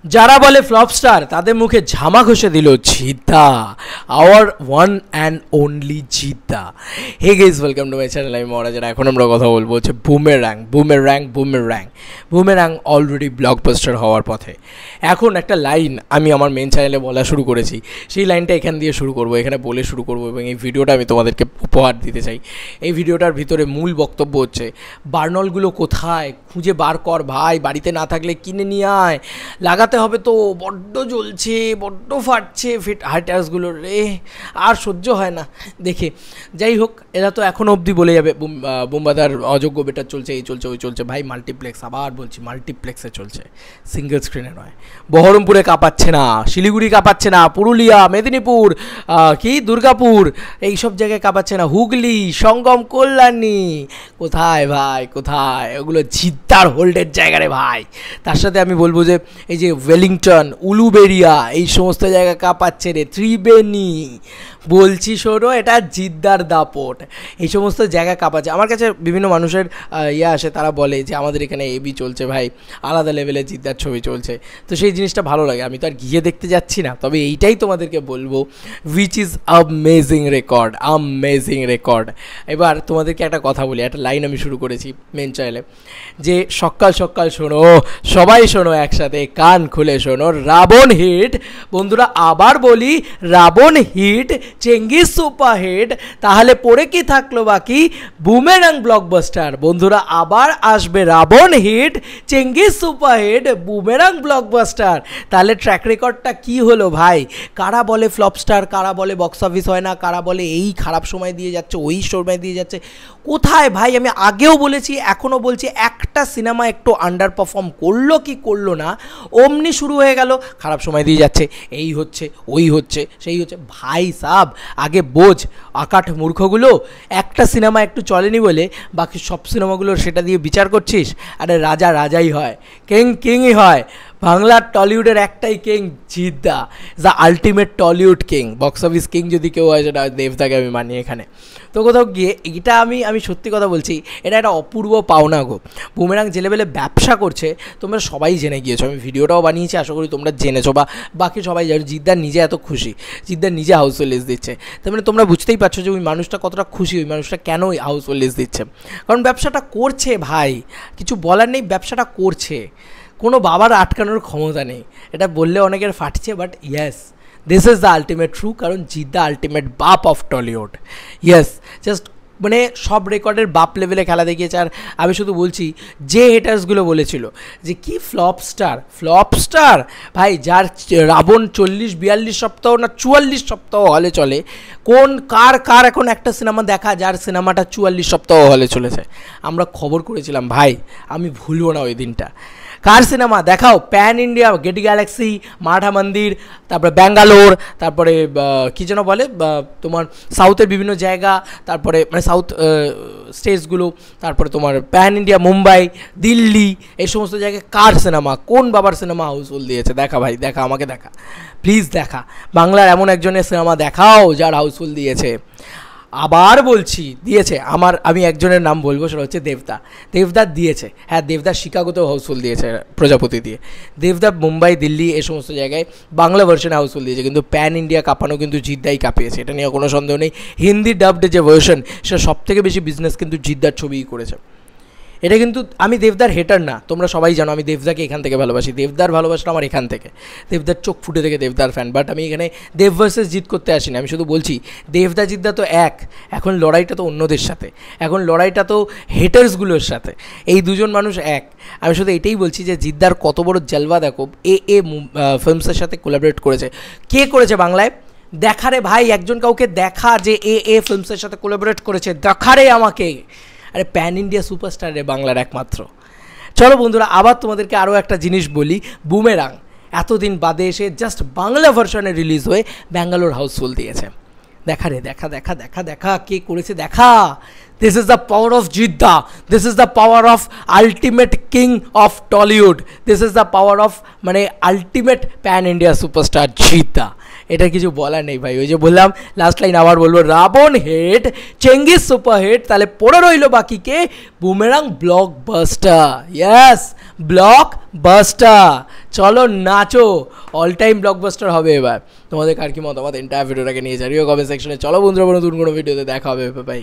যারা বলে flop star তাদের মুখে ঝামা ঘষে দিল Jidda, our one and only Jidda. Hey guys, welcome to my channel. আমি মহারাজার। এখন আমরা কথা বলবো হচ্ছে বুমেরাং। বুমেরাং অলরেডি ব্লকবাস্টার হওয়ার পথে। এখন একটা লাইন আমি আমার মেন চ্যানেলে বলা শুরু করেছি, সেই লাইনটা এখান দিয়ে শুরু করবো, এখানে বলে শুরু করবো, এবং এই ভিডিওটা আমি তোমাদেরকে উপহার দিতে চাই। এই ভিডিওটার ভিতরে মূল বক্তব্য হচ্ছে বার্নলগুলো কোথায়, খুঁজে বার কর ভাই, বাড়িতে না থাকলে কিনে নিয়ে আয়, লাগাতে হবে তো, বড্ড জ্বলছে, বড্ড ফাটছে হাইটার্সগুলো রে, আর সহ্য হয় না দেখে। যাই হোক, এরা তো এখনও অবধি বলে যাবে বুম্বাদার অযোগ্য বেটার চলছে, এই চলছে, ওই চলছে। ভাই মাল্টিপ্লেক্স, আবার বলছি মাল্টিপ্লেক্সে চলছে, সিঙ্গেল স্ক্রিনে নয়। বহরমপুরে কাঁপাচ্ছে না, শিলিগুড়ি কাঁপাচ্ছে না, পুরুলিয়া, মেদিনীপুর, কি দুর্গাপুর, এইসব জায়গায় কাঁপাচ্ছে না, হুগলি, সঙ্গম, কল্যাণী, কোথায় ভাই কোথায়? ওগুলো জিদ্দার হোল্ডের জায়গা রে ভাই। তার সাথে আমি বলবো যে এই যে ওয়েলিংটন, উলুবেরিয়া, এই সমস্ত জায়গা কাঁপাচ্ছে রে, ত্রিবেণী, বলছি শোনো, এটা জিদ্দার দাপট, এই সমস্ত জায়গা কাঁপাচ্ছে। আমার কাছে বিভিন্ন মানুষের আসে, তারা বলে যে আমাদের এখানে এবি চলছে ভাই, আলাদা লেভেলে জিদ্দার ছবি চলছে। তো সেই জিনিসটা ভালো লাগে। আমি তো আর গিয়ে দেখতে যাচ্ছি না, তবে এইটাই তোমাদেরকে বলবো, উইচ ইজ আমেজিং রেকর্ড। এবার তোমাদেরকে একটা কথা বলি, একটা লাইন আমি শুরু করেছি মেন চ্যানেলে, যে সকাল সকাল শোনো, সবাই শোনো একসাথে, কান খুলে শোনো, রাবণ হিট বন্ধুরা, আবার বলি রাবণ হিট, চেঙ্গিস সুপারহিট, তাহলে পড়ে কি থাকলো বাকি? বুমেরাং ব্লকবাস্টার বন্ধুরা, আবার আসবে Raavan hit, Chengiz superhit, Boomerang blockbuster. তাহলে ট্র্যাক রেকর্ডটা কি হলো ভাই? কারা বলে ফ্লপ স্টার, কারা বলে বক্স অফিস হয় না, কারা বলে এই খারাপ সময় দিয়ে যাচ্ছে, ওই সময় দিয়ে যাচ্ছে, কোথায় ভাই? আমি আগেও বলেছি, এখনও বলছি, একটা সিনেমা একটু আন্ডার পারফর্ম করলো কি করলো না, অমনি শুরু হয়ে গেল খারাপ সময় দিয়ে যাচ্ছে, এই হচ্ছে, ওই হচ্ছে, সেই হচ্ছে। ভাই সাব, আগে বোঝ আকাঠ মূর্খগুলো, একটা সিনেমা একটু চলেনি বলে বাকি সব সিনেমাগুলোর সেটা দিয়ে বিচার করছিস? আরে রাজা রাজাই হয়, কিংই হয়। বাংলার টলিউডের একটাই king, Jeddah, the ultimate Tollywood king. Box office king যদি কেউ হয় সেটা দেবদাকে আমি মানি এখানে। তো কোথাও গিয়ে এটা আমি সত্যি কথা বলছি, এটা একটা অপূর্ব পাওনা গো। বুমেরাং যে লেভেলে ব্যবসা করছে তোমরা সবাই জেনে গিয়েছো, আমি ভিডিওটাও বানিয়েছি, আশা করি তোমরা জেনেছো, বা বাকি সবাই জানো। জিদ্দার নিজে এত খুশি, জিদ্দার নিজে হাউসফুল লিস্ট দিচ্ছে, তার মানে তোমরা বুঝতেই পারছো যে ওই মানুষটা কতটা খুশি, ওই মানুষটা কেন ওই হাউসফুল লিস্ট দিচ্ছে। কারণ ব্যবসাটা করছে ভাই, কিছু বলার নেই, ব্যবসাটা করছে, কোনো বাবার আটকানোর ক্ষমতা নেই। এটা বললে অনেকের ফাটছে, but yes, this is the ultimate true, কারণ জিদ্দা আলটিমেট বাপ অফ টলিউড। ইয়েস, জাস্ট মানে সব রেকর্ডের বাপ লেভেলে খেলা দেখিয়েছে। আর আমি শুধু বলছি, যে হেটার্সগুলো বলেছিল যে কি ফ্লপ স্টার ভাই, যার রাবণ 40-42 সপ্তাহ না 44 সপ্তাহ হলে চলে, কার এখন একটা সিনেমা দেখা যার সিনেমাটা 44 সপ্তাহ হলে চলেছে? আমরা খবর করেছিলাম ভাই, আমি ভুলবো না ওই দিনটা। কার সিনেমা দেখাও, প্যান ইন্ডিয়া, গেটি গ্যালাক্সি, মাঠা মন্দির, তারপরে ব্যাঙ্গালোর, তারপরে কী যেন বলে তোমার সাউথের বিভিন্ন জায়গা, তারপরে মানে সাউথ স্টেটসগুলো, তারপরে তোমার প্যান ইন্ডিয়া, মুম্বাই, দিল্লি, এই সমস্ত জায়গায় কার সিনেমা, কোন বাবার সিনেমা হাউসফুল দিয়েছে? দেখা ভাই, দেখা, আমাকে দেখা, প্লিজ দেখা। বাংলার এমন একজনের সিনেমা দেখাও যার হাউসফুল দিয়েছে। আবার বলছি দিয়েছে, আমি একজনের নাম বলবো, সেটা হচ্ছে দেবদা দিয়েছে। হ্যাঁ, দেবদা শিকাগোতেও হাউসফুল দিয়েছে প্রজাপতি দিয়ে। দেবদা মুম্বাই, দিল্লি, এই সমস্ত জায়গায় বাংলা ভার্সনে হাউসফুল দিয়েছে, কিন্তু প্যান ইন্ডিয়া কাঁপানো কিন্তু জিদ্দাই কাঁপিয়েছে, এটা নিয়ে কোনো সন্দেহ নেই। হিন্দি ডাবড যে ভার্সন, সেটা সবথেকে বেশি বিজনেস কিন্তু জিদ্দার ছবিই করেছে। এটা কিন্তু, আমি দেবদার হেটার না, তোমরা সবাই জানো আমি দেবদাকে এখান থেকে ভালোবাসি, দেবদার ভালোবাসাটা আমার এখান থেকে, দেবদার চোখ ফুটে থেকে দেবদার ফ্যান। বাট আমি এখানে দেব ভার্সেস জিত করতে আসিনি, আমি শুধু বলছি দেবদা জিদ্দা তো এক, এখন লড়াইটা তো অন্যদের সাথে, এখন লড়াইটা তো হেটার্সগুলোর সাথে, এই দুজন মানুষ এক। আমি শুধু এটাই বলছি যে জিদ্দার কত বড় জলবা দেখো, এ ফিল্মসের সাথে কোলাবরেট করেছে। কে করেছে বাংলায়? দেখারে ভাই, একজন কাউকে দেখা যে এ ফিল্মসের সাথে কোলাবরেট করেছে, দেখারে আমাকে। আরে প্যান ইন্ডিয়া সুপারস্টার রে বাংলার একমাত্র। চলো বন্ধুরা, আবার তোমাদেরকে আরও একটা জিনিস বলি, বুমেরাং এতদিন বাদে এসে জাস্ট বাংলা ভার্সনে রিলিজ হয়ে ব্যাঙ্গালোর হাউসফুল দিয়েছে। দেখা রে, দেখা কে করেছে দেখা। This is the power of জিদ্দা, this is the power of ultimate king of Tollywood, this is the power of মানে আলটিমেট প্যান ইন্ডিয়া সুপারস্টার জিদ্দা। এটা কিছু বলার নেই ভাই। ওই যে বললাম, লাস্ট লাইন আবার বলবো, রাবণ হিট, চেঙ্গিস সুপারহিট, তাহলে পড়ে রইল বাকি কে? বুমেরাং ব্লকবাস্টার। Yes, blockbuster. চলো নাচো, অল টাইম ব্লকবাস্টার হবে এবার। তোমাদের কার কি মতামত এন্টায়ার ভিডিওটাকে নিয়ে জানিও কমেন্ট সেকশনে। চলো বন্ধুরা, নতুন কোনো ভিডিওতে দেখা হবে, বাই।